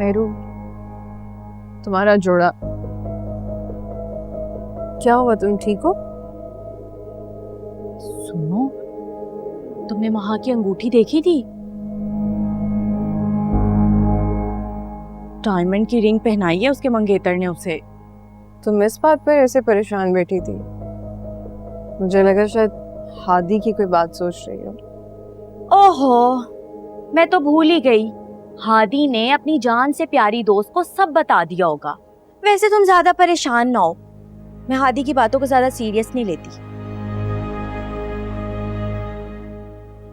मेहरू, तुम्हारा जोड़ा क्या हुआ? तुम ठीक हो? सुनो, तुमने वहां की अंगूठी देखी थी? डायमंड की रिंग पहनाई है उसके मंगेतर ने उसे। तुम इस बात पर ऐसे परेशान बैठी थी? मुझे लगा शायद हादी की कोई बात सोच रही हो। ओहो, मैं तो भूल ही गई। हादी ने अपनी जान से प्यारी दोस्त को सब बता दिया होगा। वैसे तुम ज्यादा परेशान ना हो, मैं हादी की बातों को ज्यादा सीरियस नहीं लेती।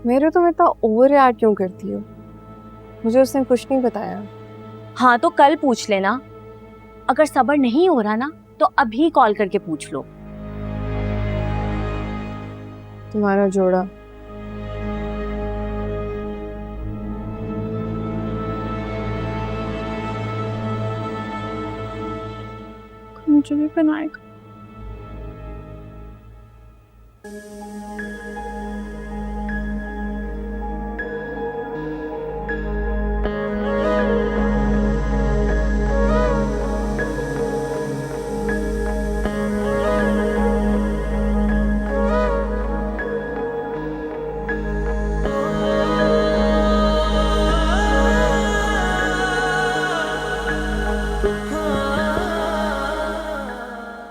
मेरे तुम इतना ओवर रिएक्ट क्यों करती हो? मुझे उसने कुछ नहीं बताया। हाँ तो कल पूछ लेना। अगर सब्र नहीं हो रहा ना तो अभी कॉल करके पूछ लो। तुम्हारा जोड़ा मुझे भी बनाएगा।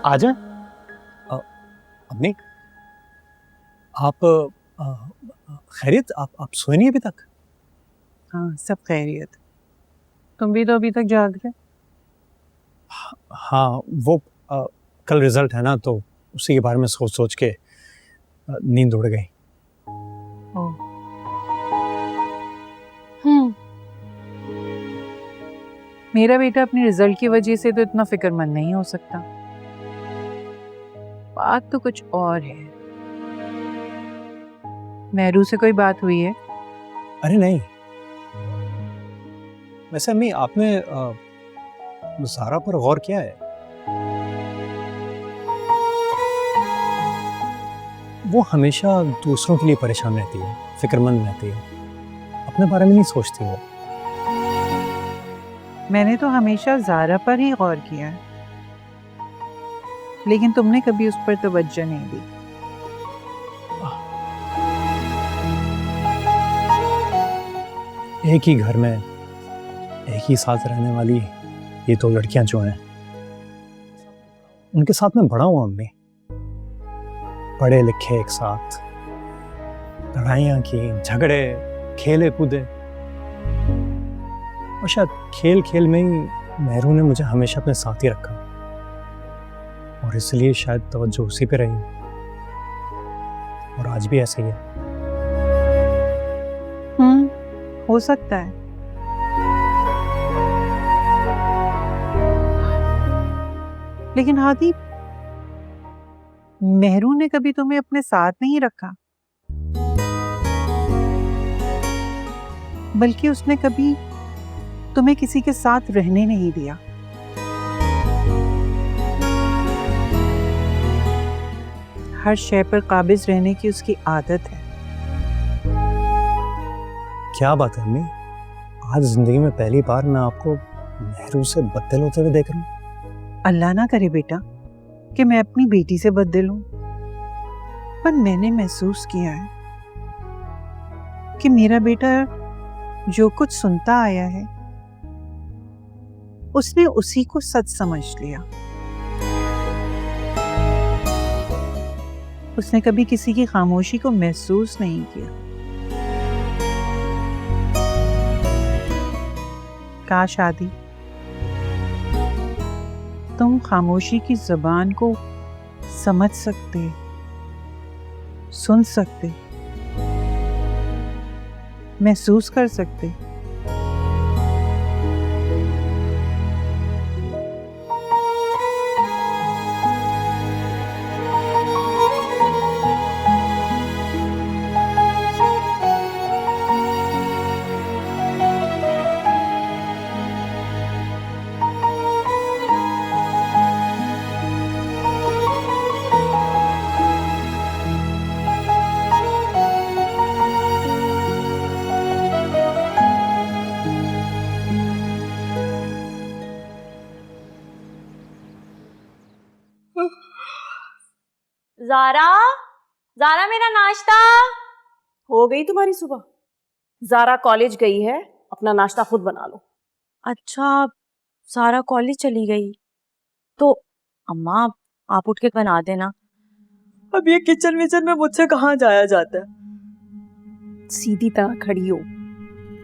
आजा। अम्मी, आप खैरियत? आप सोए नहीं अभी तक? हाँ, सब खैरियत। तुम भी तो अभी तक जाग रहे। हाँ, वो कल रिजल्ट है ना, तो उसी के बारे में सोच सोच के नींद उड़ गई। मेरा बेटा अपने रिजल्ट की वजह से तो इतना फिक्रमंद नहीं हो सकता। बात तो कुछ और है। मेहरू से कोई बात हुई है? अरे नहीं। वैसे अम्मी, आपने ज़ारा पर गौर किया है? वो हमेशा दूसरों के लिए परेशान रहती है, फिक्रमंद रहती है, अपने बारे में नहीं सोचती वो। मैंने तो हमेशा ज़ारा पर ही गौर किया है, लेकिन तुमने कभी उस पर तवज्जो नहीं दी। एक ही घर में एक ही साथ रहने वाली ये दो लड़कियां जो हैं, उनके साथ मैं बड़ा हूं अम्मी। पढ़े लिखे एक साथ, लड़ाइयाँ की, झगड़े, खेले कूदे, और शायद खेल खेल में ही मेहरू ने मुझे हमेशा अपने साथ ही रखा, और इसलिए शायद तवज्जो उसी पे रही, और आज भी ऐसे ही है। हो सकता है। लेकिन हादी, मेहरू ने कभी तुम्हें अपने साथ नहीं रखा, बल्कि उसने कभी तुम्हें किसी के साथ रहने नहीं दिया। हर शय पर काबिज रहने की उसकी आदत है। क्या बात है अम्मी, आज जिंदगी में पहली बार मैं आपको मेहरू से बददिल होते हुए देख रहा हूँ। अल्लाह ना करे बेटा कि मैं अपनी बेटी से बददिल हूं, पर मैंने महसूस किया है कि मेरा बेटा जो कुछ सुनता आया है उसने उसी को सच समझ लिया। उसने कभी किसी की खामोशी को महसूस नहीं किया। काश आदि तुम खामोशी की ज़बान को समझ सकते, सुन सकते, महसूस कर सकते। जारा, जारा मेरा नाश्ता। हो गई तुम्हारी सुबह? जारा कॉलेज गई है, अपना नाश्ता खुद बना लो। अच्छा, सारा कॉलेज चली गई तो अम्मा आप उठ के बना देना। अब ये किचन विचन में मुझसे कहाँ जाया जाता है। सीधी तरह खड़ी हो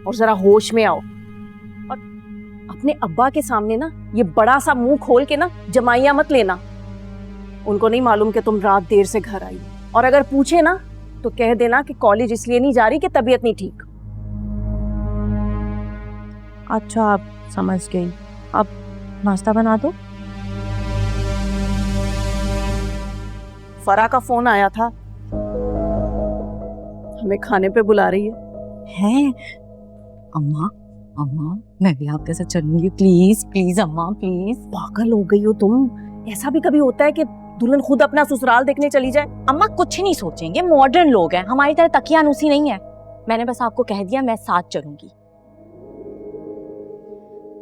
और जरा होश में आओ, और अपने अब्बा के सामने ना ये बड़ा सा मुंह खोल के ना जमाइया मत लेना। उनको नहीं मालूम कि तुम रात देर से घर आई, और अगर पूछे ना तो कह देना कि कॉलेज इसलिए नहीं जा रही कि तबीयत नहीं ठीक। अच्छा, आप समझ गई। अब नाश्ता बना दो। फरा का फोन आया था, हमें खाने पे बुला रही है। अम्मा, अम्मा मैं भी आपके साथ चलूंगी, प्लीज प्लीज अम्मा प्लीज। पागल हो गई हो तुम? ऐसा भी कभी होता है कि दुल्हन खुद अपना ससुराल देखने चली जाए? अम्मा कुछ नहीं सोचेंगे, मॉडर्न लोग हैं, हमारी तरह तकियानुसी नहीं है। मैंने बस आपको कह दिया मैं साथ चलूंगी,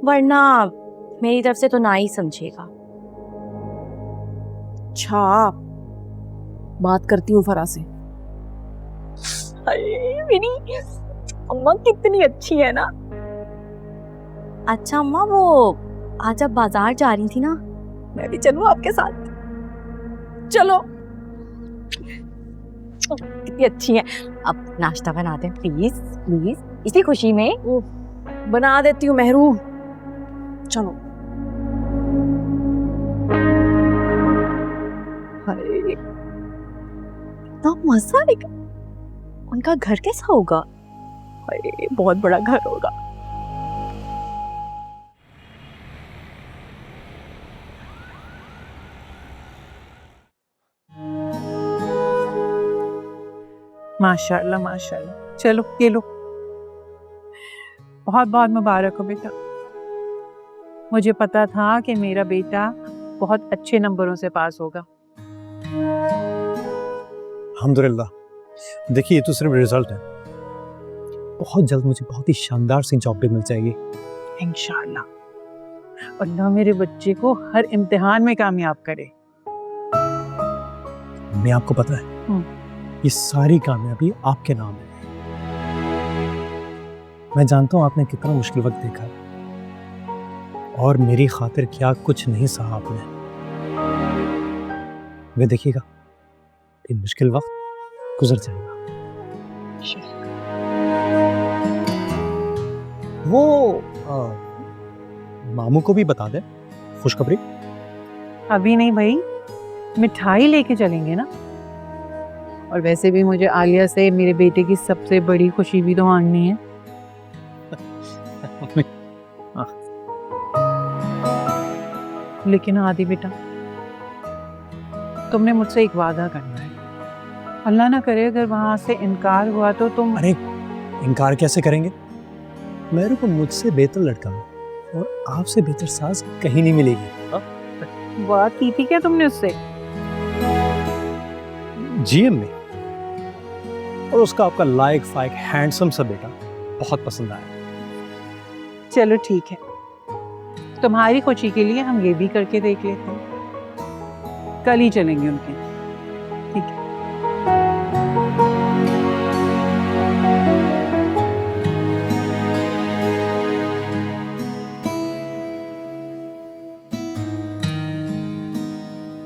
वरना मेरी तरफ से तो ना ही समझेगा। अच्छा, बात करती हूँ फरा से। अरे मेरी अम्मा कितनी अच्छी है ना। अच्छा अम्मा, वो आज आप बाजार जा रही थी ना, मैं भी चलूं आपके साथ? चलो। कितनी अच्छी है। अब नाश्ता बना दें प्लीज प्लीज, इसी खुशी में। बना देती हूँ महरू, चलो। इतना मजा आएगा। उनका घर कैसा होगा? अरे बहुत बड़ा घर होगा। माशाल्लाह माशाल्लाह। चलो ये लो, बहुत बहुत मुबारक हो बेटा। मुझे पता था कि मेरा बेटा बहुत अच्छे नंबरों से पास होगा। अल्हम्दुलिल्लाह। देखिए, ये तो सिर्फ रिजल्ट है, बहुत जल्द मुझे बहुत ही शानदार सी जॉब भी मिल जाएगी इंशाल्लाह। अल्लाह मेरे बच्चे को हर इम्तिहान में कामयाब करे। मैं आपको पता है ये सारी कामयाबी आपके नाम है। मैं जानता हूँ आपने कितना मुश्किल वक्त देखा है, और मेरी खातिर क्या कुछ नहीं सहा आपने। वे देखिएगा, ये मुश्किल वक्त गुजर जाएगा। वो मामू को भी बता दे खुशखबरी। अभी नहीं भाई, मिठाई लेके चलेंगे ना। और वैसे भी मुझे आलिया से मेरे बेटे की सबसे बड़ी खुशी भी तो मांगनी है। लेकिन आदि बेटा, तुमने मुझसे एक वादा करना है। अल्लाह ना करे अगर वहां से इनकार हुआ तो तुम। अरे इनकार कैसे करेंगे? मेरे को मुझसे बेहतर लड़का और आपसे बेहतर सास कहीं नहीं मिलेगी। बात की थी क्या तुमने उससे? जीएम में, और उसका आपका लायक फायक हैंडसम सा बेटा बहुत पसंद आया। चलो ठीक है, तुम्हारी खुशी के लिए हम ये भी करके देख लेते हैं। कल ही चलेंगे उनके। ठीक है।